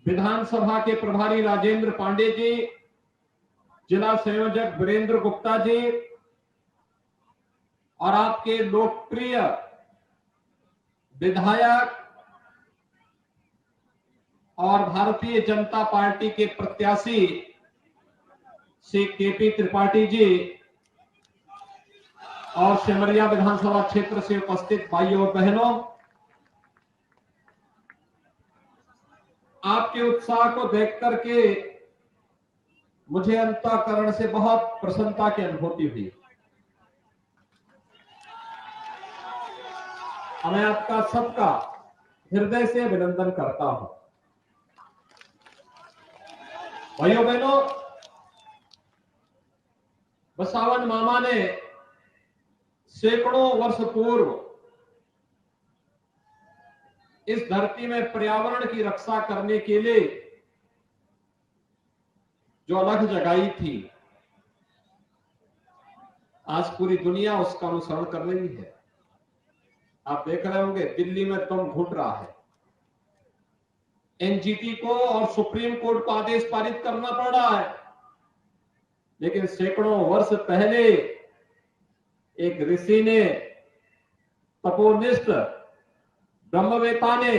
विधानसभा के प्रभारी राजेंद्र पांडे जी, जिला संयोजक वीरेंद्र गुप्ता जी और आपके लोकप्रिय विधायक और भारतीय जनता पार्टी के प्रत्याशी श्री केपी त्रिपाठी जी और सिमरिया विधानसभा क्षेत्र से उपस्थित भाइयों और बहनों, आपके उत्साह को देख करके मुझे अंतःकरण से बहुत प्रसन्नता की अनुभूति हुई। मैं आपका सबका हृदय से अभिनंदन करता हूं। भाइयों बहनों, बसावन मामा ने सैकड़ों वर्ष पूर्व इस धरती में पर्यावरण की रक्षा करने के लिए जो अलख जगाई थी, आज पूरी दुनिया उसका अनुसरण कर रही है। आप देख रहे होंगे दिल्ली में दम घुट रहा है। एनजीटी को और सुप्रीम कोर्ट को आदेश पारित करना पड़ रहा है, लेकिन सैकड़ों वर्ष पहले एक ऋषि ने, तपोनिष्ठ ब्रह्मवेता ने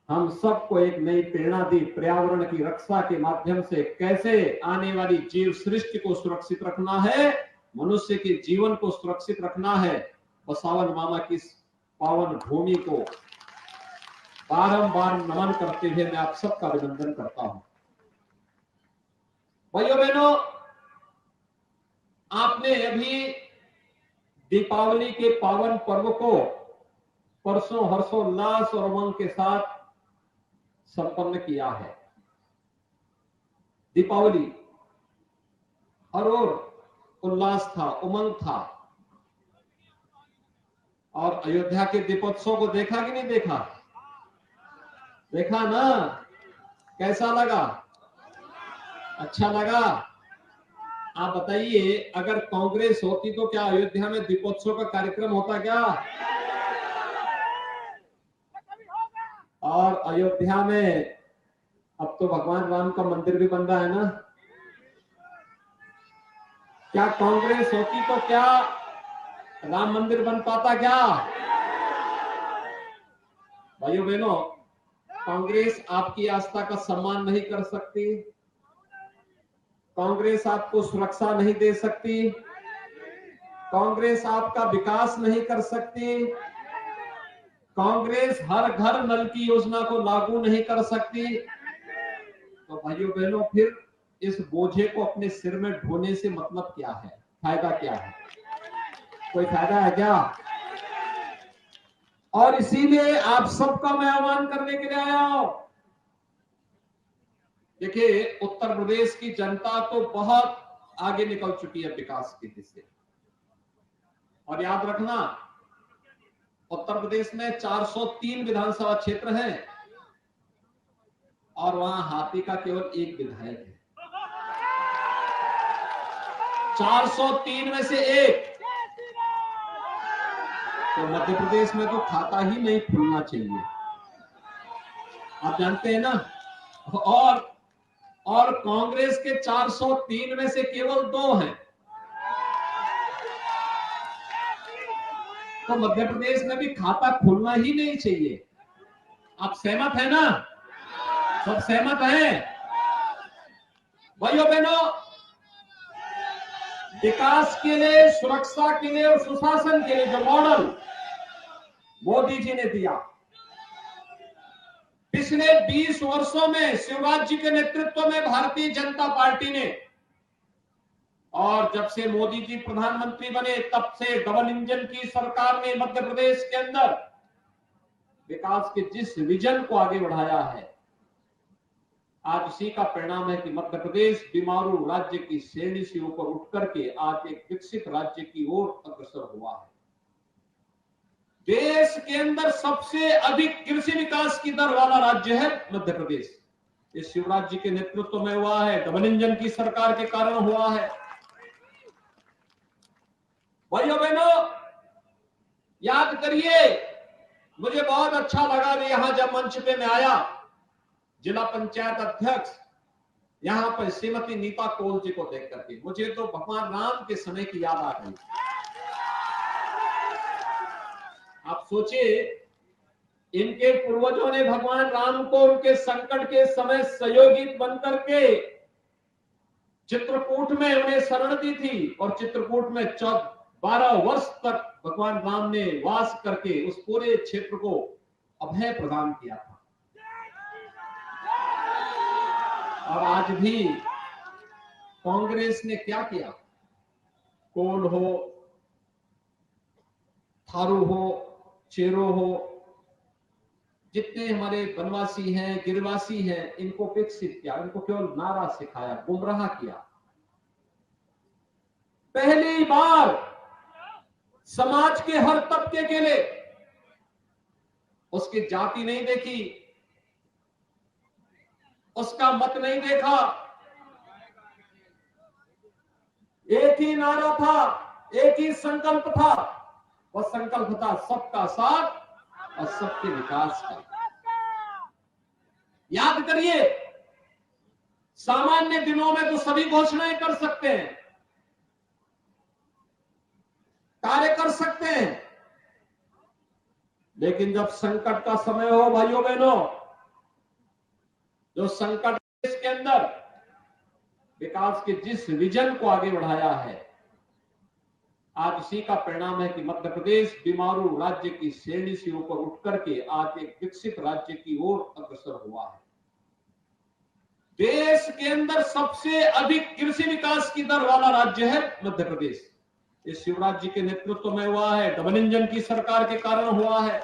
हम सबको एक नई प्रेरणा दी। पर्यावरण की रक्षा के माध्यम से कैसे आने वाली जीव सृष्टि को सुरक्षित रखना है, मनुष्य के जीवन को सुरक्षित रखना है। बसावन मामा की पावन भूमि को बारंबार नमन करते हुए मैं आप सबका अभिनंदन करता हूं। भाइयों बहनों, आपने अभी दीपावली के पावन पर्व को परसों हर्षोल्लास और उमंग के साथ संपन्न किया है। दीपावली और उल्लास था, उमंग था। और अयोध्या के दीपोत्सव को देखा कि नहीं देखा? देखा ना? कैसा लगा? अच्छा लगा? आप बताइए, अगर कांग्रेस होती तो क्या अयोध्या में दीपोत्सव का कार्यक्रम होता क्या? और अयोध्या में अब तो भगवान राम का मंदिर भी बन रहा है ना? क्या कांग्रेस होती तो क्या राम मंदिर बन पाता क्या? भाइयों बहनों, कांग्रेस आपकी आस्था का सम्मान नहीं कर सकती, कांग्रेस आपको सुरक्षा नहीं दे सकती, कांग्रेस आपका विकास नहीं कर सकती, कांग्रेस हर घर नल की योजना को लागू नहीं कर सकती। तो भाइयों बहनों, फिर इस बोझे को अपने सिर में ढोने से मतलब क्या है? फायदा क्या है? कोई फायदा है क्या? और इसीलिए आप सबका मैं आह्वान करने के लिए आया हूं। देखिए, उत्तर प्रदेश की जनता तो बहुत आगे निकल चुकी है विकास की दिशा। और याद रखना, उत्तर प्रदेश में 403 विधानसभा क्षेत्र हैं और वहां हाथी का केवल एक विधायक है। 403 में से एक। तो मध्य प्रदेश में तो खाता ही नहीं खुलना चाहिए, आप जानते हैं ना। और कांग्रेस के 403 में से केवल 2 हैं। तो मध्य प्रदेश में भी खाता खुलना ही नहीं चाहिए। आप सहमत हैं ना? सब सहमत हैं? भाइयों बहनों, विकास के लिए, सुरक्षा के लिए और सुशासन के लिए जो मॉडल मोदी जी ने दिया, पिछले 20 वर्षों में शिवराज जी के नेतृत्व में भारतीय जनता पार्टी ने, और जब से मोदी जी प्रधानमंत्री बने तब से डबल इंजन की सरकार ने मध्य प्रदेश के अंदर विकास के जिस विजन को आगे बढ़ाया है, आज उसी का परिणाम है कि मध्य प्रदेश बीमारू राज्य की श्रेणी से ऊपर उठ करके आज एक विकसित राज्य की ओर अग्रसर हुआ है। देश के अंदर सबसे अधिक कृषि विकास की दर वाला राज्य है मध्य प्रदेश। ये शिवराज जी के नेतृत्व में हुआ है, डबल इंजन की सरकार के कारण हुआ है। भाइयों बहनों, याद करिए, मुझे बहुत अच्छा लगा यहां जब मंच पे मैं आया जिला पंचायत अध्यक्ष, यहां पर श्रीमती नीता कौल जी को देख करके मुझे तो भगवान राम के समय की याद आ गई। आप सोचिए, इनके पूर्वजों ने भगवान राम को उनके संकट के समय सहयोगी बनकर के चित्रकूट में उन्हें शरण दी थी और चित्रकूट में 12 वर्ष तक भगवान राम ने वास करके उस पूरे क्षेत्र को अभय प्रदान किया था। और आज भी कांग्रेस ने क्या किया? कोल हो, थारू हो, चेरो हो, जितने हमारे वनवासी हैं, गिरवासी हैं, इनको विकसित किया, इनको केवल नारा सिखाया, गुमराह किया। पहली बार समाज के हर तबके के लिए उसकी जाति नहीं देखी, उसका मत नहीं देखा, एक ही नारा था, एक ही संकल्प था। वह संकल्प था सबका साथ और सबके विकास का। याद करिए, सामान्य दिनों में तो सभी घोषणाएं कर सकते हैं, कार्य कर सकते हैं, लेकिन जब संकट का समय हो भाइयों बहनों, जो संकट देश के अंदर विकास के जिस विजन को आगे बढ़ाया है, आज उसी का परिणाम है कि मध्य प्रदेश बीमारू राज्य की श्रेणी से ऊपर उठ करके आज एक विकसित राज्य की ओर अग्रसर हुआ है। देश के अंदर सबसे अधिक कृषि विकास की दर वाला राज्य है मध्य प्रदेश। ये शिवराज जी के नेतृत्व में हुआ है, डबल इंजन की सरकार के कारण हुआ है।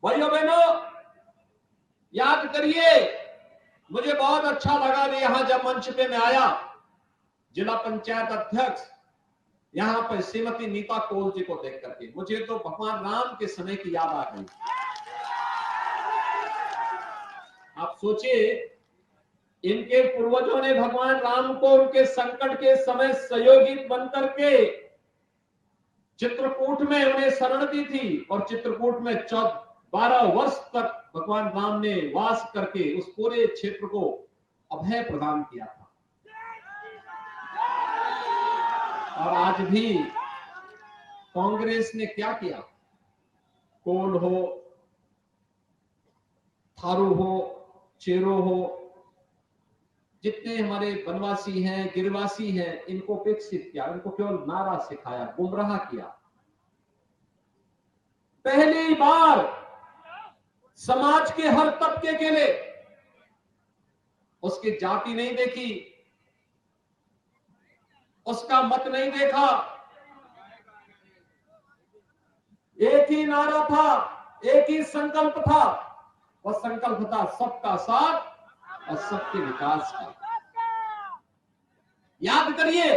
भाइयों बहनों, याद करिए, मुझे बहुत अच्छा लगा कि यहां जब मंच पे मैं आया, जिला पंचायत अध्यक्ष, यहां पर श्रीमती नीता कौल जी को देख करके मुझे तो भगवान राम के समय की याद आ गई। आप सोचिए, इनके पूर्वजों ने भगवान राम को उनके संकट के समय सहयोगी बनकर के चित्रकूट में उन्हें शरण दी थी और चित्रकूट में 12 वर्ष तक भगवान राम ने वास करके उस पूरे क्षेत्र को अभय प्रदान किया था। और आज भी कांग्रेस ने क्या किया? कोल हो, थारू हो, चेरो हो, जितने हमारे वनवासी हैं, गिरवासी हैं, इनको विकसित किया, इनको केवल नारा सिखाया, गुमराह किया। पहली बार समाज के हर तबके के लिए उसकी जाति नहीं देखी, उसका मत नहीं देखा, एक ही नारा था, एक ही संकल्प था। वह संकल्प था सबका साथ और सबके विकास का। याद करिए,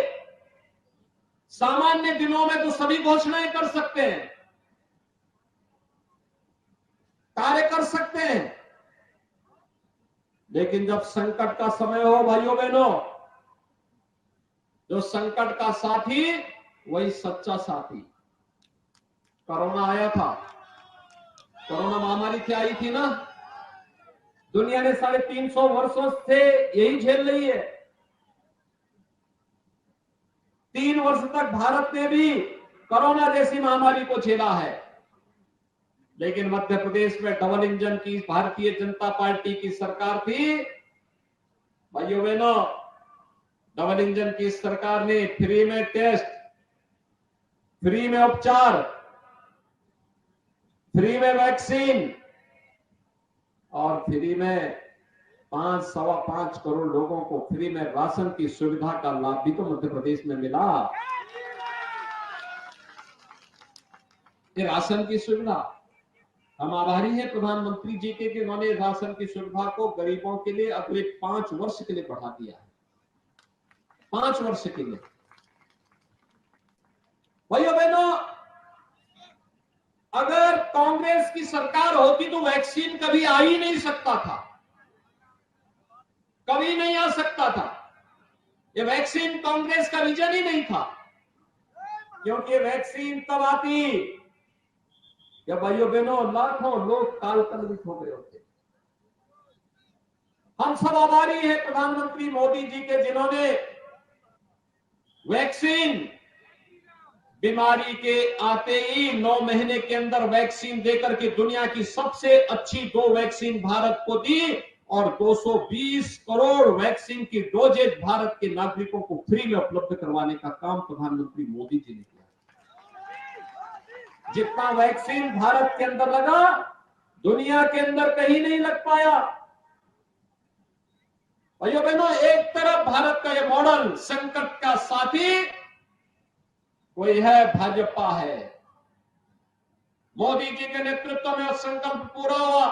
सामान्य दिनों में तो सभी घोषणाएं कर सकते हैं, कार्य कर सकते हैं, लेकिन जब संकट का समय हो भाइयों बहनों, जो संकट का साथी वही सच्चा साथी। कोरोना आया था, कोरोना महामारी से आई थी ना, दुनिया ने 350 वर्षों से यही झेल रही है। 3 वर्ष तक भारत ने भी कोरोना जैसी महामारी को झेला है, लेकिन मध्य प्रदेश में डबल इंजन की भारतीय जनता पार्टी की सरकार थी। भाइयों बहनों, डबल इंजन की सरकार ने फ्री में टेस्ट, फ्री में उपचार, फ्री में वैक्सीन और फ्री में 5.25 करोड़ लोगों को फ्री में राशन की सुविधा का लाभ भी तो मध्य प्रदेश में मिला। ये राशन की सुविधा, हम आभारी हैं प्रधानमंत्री जी के कि उन्होंने राशन की सुविधा को गरीबों के लिए अगले 5 वर्ष के लिए बढ़ा दिया है। 5 वर्ष के लिए। भाइयों बहनों, अगर कांग्रेस की सरकार होती तो वैक्सीन कभी आ ही नहीं सकता था, कभी नहीं आ सकता था। ये वैक्सीन कांग्रेस का विजन ही नहीं था, क्योंकि वैक्सीन तब आती या भाइयों बहनों लाखों लोग काल कलवित हो गए होते। हम सब आभारी हैं प्रधानमंत्री मोदी जी के, जिन्होंने वैक्सीन बीमारी के आते ही 9 महीने के अंदर वैक्सीन देकर के दुनिया की सबसे अच्छी 2 वैक्सीन भारत को दी और 220 करोड़ वैक्सीन की डोजेज भारत के नागरिकों को फ्री में उपलब्ध करवाने का काम प्रधानमंत्री मोदी जी ने किया। जितना वैक्सीन भारत के अंदर लगा, दुनिया के अंदर कहीं नहीं लग पाया। भाइयों बहनों, एक तरफ भारत का यह मॉडल संकट का साथी कोई है, भाजपा है। मोदी जी के नेतृत्व में संकल्प पूरा हुआ।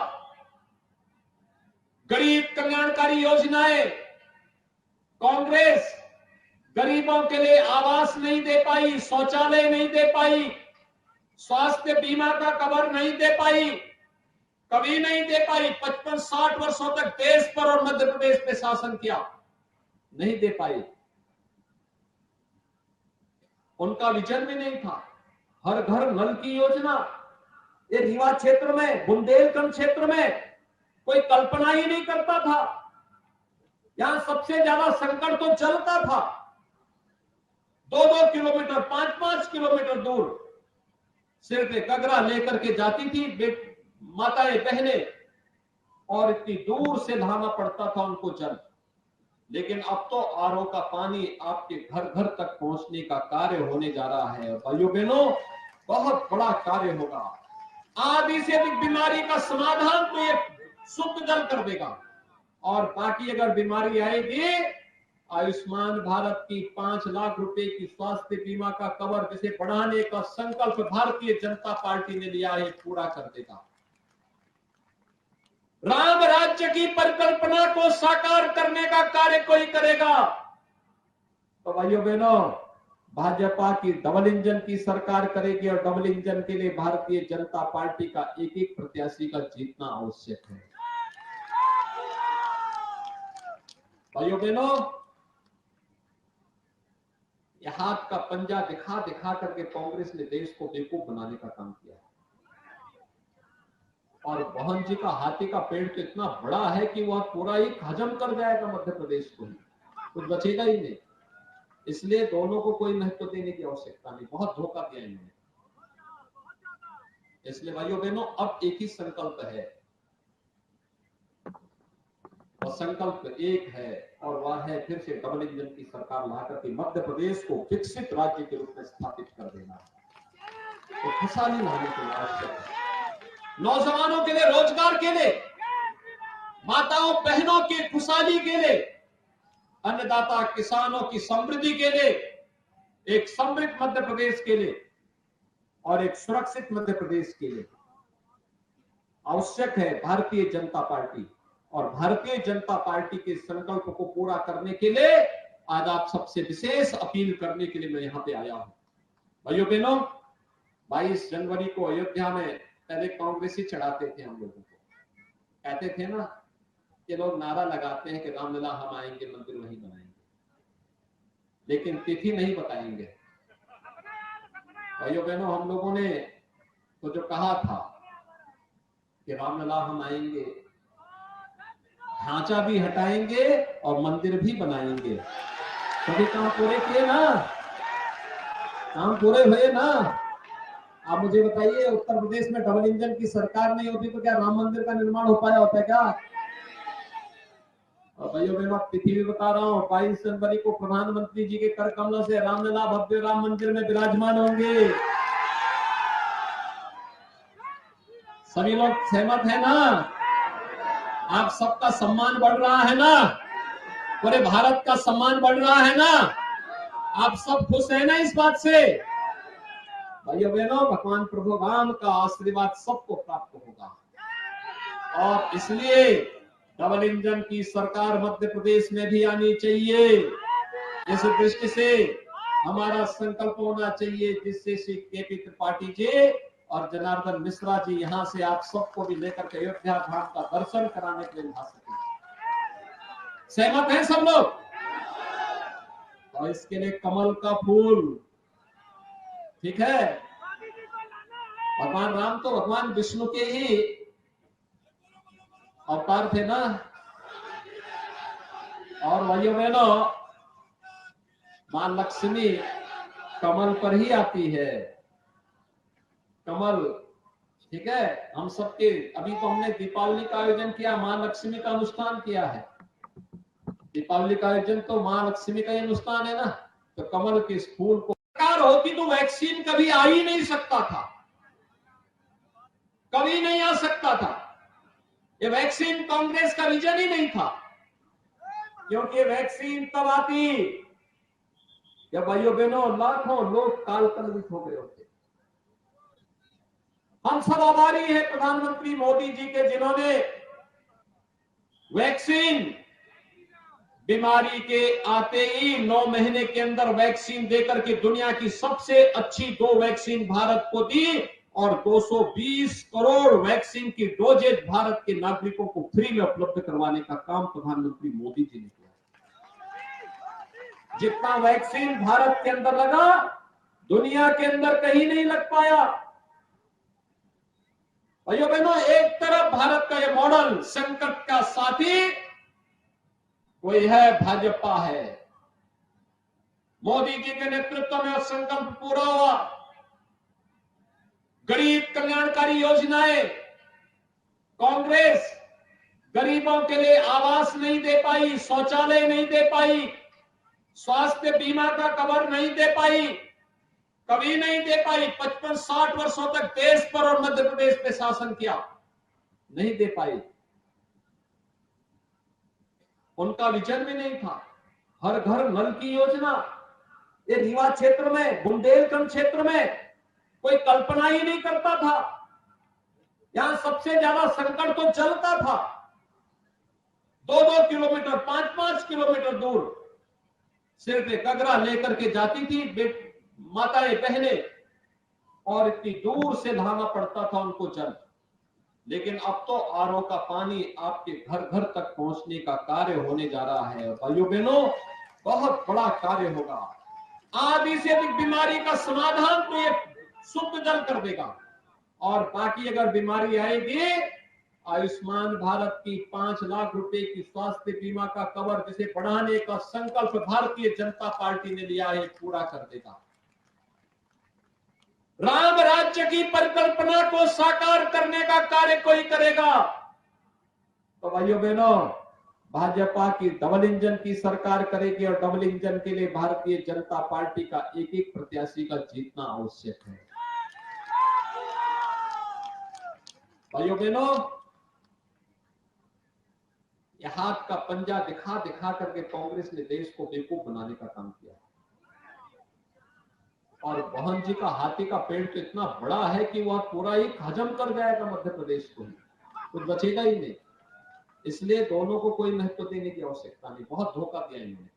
गरीब कल्याणकारी योजनाएं, कांग्रेस गरीबों के लिए आवास नहीं दे पाई, शौचालय नहीं दे पाई, स्वास्थ्य बीमा का कवर नहीं दे पाई, कभी नहीं दे पाई। 55-60 वर्षों तक देश पर और मध्य प्रदेश पे शासन किया, नहीं दे पाई। उनका विजन भी नहीं था। हर घर नल की योजना, ये रीवा क्षेत्र में, बुंदेलखंड क्षेत्र में कोई कल्पना ही नहीं करता था। यहां सबसे ज्यादा संकट तो जल का था। 2-2 किलोमीटर, 5-5 किलोमीटर दूर सिर पे कगरा लेकर के जाती थी माताएं बहनें, और इतनी दूर से लाना पड़ता था उनको जल। लेकिन अब तो आरओ का पानी आपके घर घर तक पहुंचने का कार्य होने जा रहा है। भाइयों बहनों, बहुत बड़ा कार्य होगा। आधी से अधिक बीमारी का समाधान तो ये शुद्ध जल कर देगा। और बाकी अगर बीमारी आएगी, आयुष्मान भारत की 5 लाख रुपए की स्वास्थ्य बीमा का कवर जिसे बढ़ाने का संकल्प भारतीय जनता पार्टी ने लिया है, पूरा कर देगा। राम राज्य की परिकल्पना को साकार करने का कार्य कोई करेगा। तो भाइयों बहनों, भाजपा की डबल इंजन की सरकार करेगी और डबल इंजन के लिए भारतीय जनता पार्टी का एक एक प्रत्याशी का जीतना आवश्यक है। भाइयों बहनों, यह हाथ का पंजा दिखा दिखा करके कांग्रेस ने देश को बेवकूफ बनाने का काम किया। और मोहन जी का हाथी का पेड़ तो इतना बड़ा है कि वह पूरा ही हजम कर जाएगा मध्य प्रदेश को, ही कुछ बचेगा ही नहीं। इसलिए दोनों को कोई महत्व देने की आवश्यकता नहीं, बहुत धोखा दिया इन्होंने। इसलिए भाइयों बहनों, अब एक ही संकल्प है, और संकल्प एक है, और वह है फिर से डबल इंजन की सरकार लाकर के मध्य प्रदेश को विकसित राज्य के रूप में स्थापित कर देना। तो खुशहाली लाने के लिए आवश्यक है, नौजवानों के लिए रोजगार के लिए, माताओं बहनों की खुशहाली के लिए, अन्नदाता किसानों की समृद्धि के लिए, एक समृद्ध मध्य प्रदेश के लिए और एक सुरक्षित मध्य प्रदेश के लिए आवश्यक है भारतीय जनता पार्टी। और भारतीय जनता पार्टी के संकल्प को पूरा करने के लिए आज आप सबसे विशेष अपील करने के लिए मैं यहां पे आया हूं। भाइयों बहनों, 22 जनवरी को अयोध्या में पहले कांग्रेस ही चढ़ाते थे, हम लोगों को कहते थे ना कि लोग नारा लगाते हैं कि रामलला हम आएंगे, मंदिर वहीं बनाएंगे, लेकिन तिथि नहीं बताएंगे। भाइयों बहनों, हम लोगों ने तो जो कहा था कि रामलला हम आएंगे, ढांचा भी हटाएंगे और मंदिर भी बनाएंगे, सभी काम पूरे किए ना, काम पूरे हुए ना। आप मुझे बताइए, उत्तर प्रदेश में डबल इंजन की सरकार नहीं होती तो क्या राम मंदिर का निर्माण हो पाया होता है क्या? और भाइयों बहनों, तिथि भी बता रहा हूँ, 22 जनवरी को प्रधानमंत्री जी के कर कमलों से रामलला भव्य राम मंदिर में विराजमान होंगे। सभी लोग सहमत है ना? आप सबका सम्मान बढ़ रहा है ना? पूरे भारत का सम्मान बढ़ रहा है ना? आप सब खुश है ना इस बात से? भाइयों बहनों, भगवान प्रभु राम का आशीर्वाद सबको प्राप्त होगा, और इसलिए डबल इंजन की सरकार मध्य प्रदेश में भी आनी चाहिए। इस दृष्टि से हमारा संकल्प होना चाहिए, जिससे श्री केपी त्रिपाठी जी और जनार्दन मिश्रा जी यहाँ से आप सबको भी लेकर के अयोध्या धाम का दर्शन कराने के लिए आ सके। सहमत हैं सब लोग? और इसके लिए कमल का फूल, ठीक है, भगवान राम तो भगवान विष्णु के ही अवतार थे ना। और भाइयों बहनों, मां लक्ष्मी कमल पर ही आती है। कमल, ठीक है। हम सबके, अभी तो हमने दीपावली का आयोजन किया, मां लक्ष्मी का अनुष्ठान किया है। दीपावली का आयोजन तो मां लक्ष्मी का ही अनुष्ठान है ना। तो कमल के इस फूल को सरकार होती तो वैक्सीन कभी आ ही नहीं सकता था, कभी नहीं आ सकता था। ये वैक्सीन कांग्रेस का विजन ही नहीं था, क्योंकि वैक्सीन तब आती जब भाइयों बहनों लाखों लोग काल कलवित हो गए होते। हम सब आभारी हैं प्रधानमंत्री मोदी जी के, जिन्होंने वैक्सीन बीमारी के आते ही 9 महीने के अंदर वैक्सीन देकर के दुनिया की सबसे अच्छी 2 वैक्सीन भारत को दी और 220 करोड़ वैक्सीन की डोजेज भारत के नागरिकों को फ्री में उपलब्ध करवाने का काम प्रधानमंत्री मोदी जी ने किया। जितना वैक्सीन भारत के अंदर लगा, दुनिया के अंदर कहीं नहीं लग पाया। भाइयों बहनों, एक तरफ भारत का ये मॉडल संकट का साथी कोई है, भाजपा है। मोदी जी के नेतृत्व में संकल्प पूरा हुआ। गरीब कल्याणकारी योजनाएं, कांग्रेस गरीबों के लिए आवास नहीं दे पाई, शौचालय नहीं दे पाई, स्वास्थ्य बीमा का कवर नहीं दे पाई, कभी नहीं दे पाई। 55-60 वर्षों तक देश पर और मध्य प्रदेश पे शासन किया, नहीं दे पाई। उनका विजन भी नहीं था। हर घर नल की योजना, ये रीवा क्षेत्र में, बुंदेलखंड क्षेत्र में कोई कल्पना ही नहीं करता था। यहां सबसे ज्यादा संकट तो जल का था। 2-2 किलोमीटर, 5-5 किलोमीटर दूर सिर्फ एक गगरा लेकर के जाती थी माताएं बहनें, और इतनी दूर से लाना पड़ता था उनको जल। लेकिन अब तो आरओ का पानी आपके घर घर तक पहुंचने का कार्य होने जा रहा है। भाइयों बहनों, बहुत बड़ा कार्य होगा। आधी से अधिक बीमारी का समाधान तो ये शुद्ध जल कर देगा। और बाकी अगर बीमारी आएगी, आयुष्मान भारत की 5 लाख रुपए की स्वास्थ्य बीमा का कवर, जिसे बढ़ाने का संकल्प भारतीय जनता पार्टी ने लिया है, पूरा कर देगा। राम राज्य की परिकल्पना को साकार करने का कार्य कोई करेगा। तो भाइयों बहनों, भाजपा की डबल इंजन की सरकार करेगी और डबल इंजन के लिए भारतीय जनता पार्टी का एक एक प्रत्याशी का जीतना आवश्यक है। भाइयों बहनों, यह हाथ का पंजा दिखा दिखा करके कांग्रेस ने देश को बेवकूफ बनाने का काम किया। और मोहन जी का हाथी का पेड़ तो इतना बड़ा है कि वह पूरा ही हजम कर जाएगा मध्य प्रदेश को, कुछ बचेगा ही नहीं। इसलिए दोनों को कोई महत्व देने की आवश्यकता नहीं, बहुत धोखा दिया इन्होंने।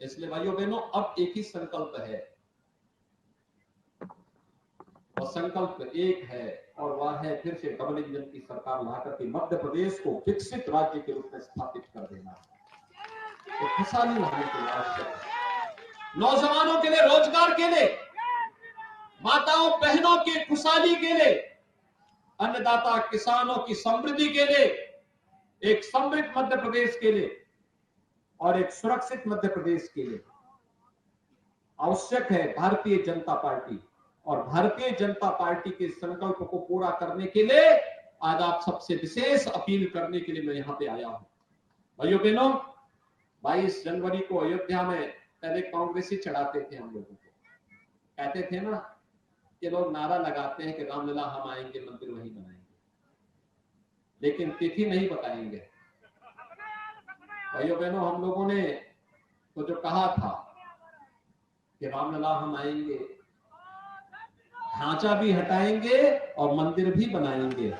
इसलिए भाइयों बहनों, अब एक ही संकल्प है, और संकल्प एक है, और वह है फिर से डबल इंजन की सरकार लाकर के मध्य प्रदेश को विकसित राज्य के रूप में स्थापित कर देना। तो खुशहाली लाने के लिए आवश्यक है, नौजवानों के लिए रोजगार के लिए, माताओं बहनों की खुशहाली के लिए, अन्नदाता किसानों की समृद्धि के लिए, एक समृद्ध मध्य प्रदेश के लिए और एक सुरक्षित मध्य प्रदेश के लिए आवश्यक है भारतीय जनता पार्टी। और भारतीय जनता पार्टी के संकल्प को पूरा करने के लिए आज आप सबसे विशेष अपील करने के लिए मैं यहां पे आया हूं। भाइयों बहनों, 22 जनवरी को अयोध्या में पहले कांग्रेसी चढ़ाते थे, हम लोगों को कहते थे ना कि लोग नारा लगाते हैं कि रामलला हम आएंगे, मंदिर वहीं बनाएंगे, लेकिन तिथि नहीं बताएंगे। भाइयों बहनों, हम लोगों ने तो जो कहा था कि रामलला हम आएंगे, ढांचा भी हटाएंगे और मंदिर भी बनाएंगे,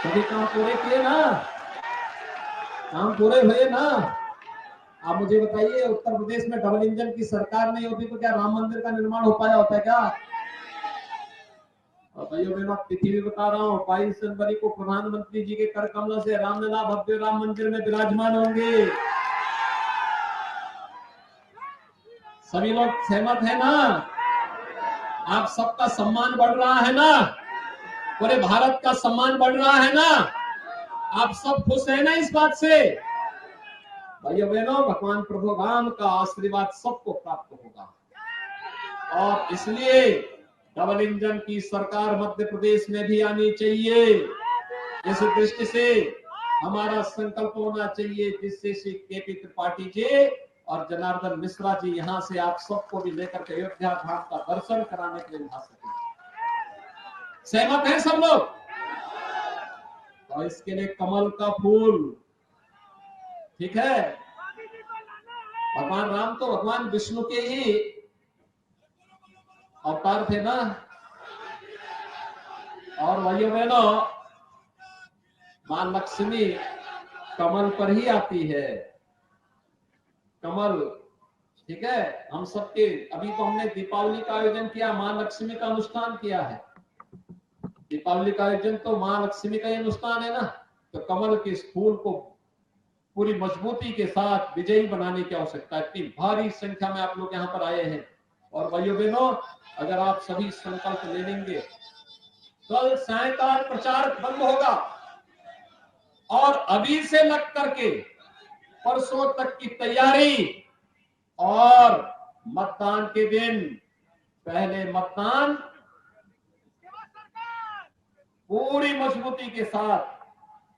सभी काम पूरे किए ना, काम पूरे हुए ना। आप मुझे बताइए, उत्तर प्रदेश में डबल इंजन की सरकार नहीं होती तो क्या राम मंदिर का निर्माण हो पाया होता है क्या? और भाइयों बहनों, तिथि भी बता रहा हूँ, 22 जनवरी को प्रधानमंत्री जी के कर कमलों से रामलला भव्य राम मंदिर में विराजमान होंगे। सभी लोग सहमत है ना? आप सबका सम्मान बढ़ रहा है ना, पूरे भारत का सम्मान बढ़ रहा है ना, आप सब खुश है ना इस बात से? भाइयों बहनों, भगवान प्रभु राम का आशीर्वाद सबको प्राप्त होगा और इसलिए डबल इंजन की सरकार मध्य प्रदेश में भी आनी चाहिए। इस दृष्टि से हमारा संकल्प होना चाहिए जिससे श्री केपी त्रिपाठी जी और जनार्दन मिश्रा जी यहाँ से आप सबको भी लेकर के अयोध्या धाम का दर्शन कराने के लिए आ सके। सहमत हैं सब लोग? तो इसके लिए कमल का फूल, ठीक है। भगवान राम तो भगवान विष्णु के ही अवतार थे ना, और भाइयों बहनों, मां लक्ष्मी कमल पर ही आती है। कमल, ठीक है। हम सबके अभी तो हमने दीपावली का आयोजन किया, मां लक्ष्मी का अनुष्ठान किया है। दीपावली का आयोजन तो मां लक्ष्मी का ही अनुष्ठान है ना, तो कमल के इस फूल को पूरी मजबूती के साथ विजयी बनाने की आवश्यकता है। इतनी भारी संख्या में आप लोग यहाँ पर आए हैं और भाइयों बहनों, अगर आप सभी संकल्प ले लेंगे, कल सायंकाल प्रचार बंद होगा और अभी से लग करके परसों तक की तैयारी और मतदान के दिन पहले मतदान पूरी मजबूती के साथ,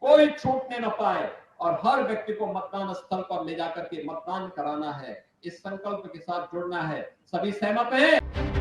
कोई छूटने न पाए और हर व्यक्ति को मतदान स्थल पर ले जाकर के मतदान कराना है। इस संकल्प के साथ जुड़ना है। सभी सहमत हैं?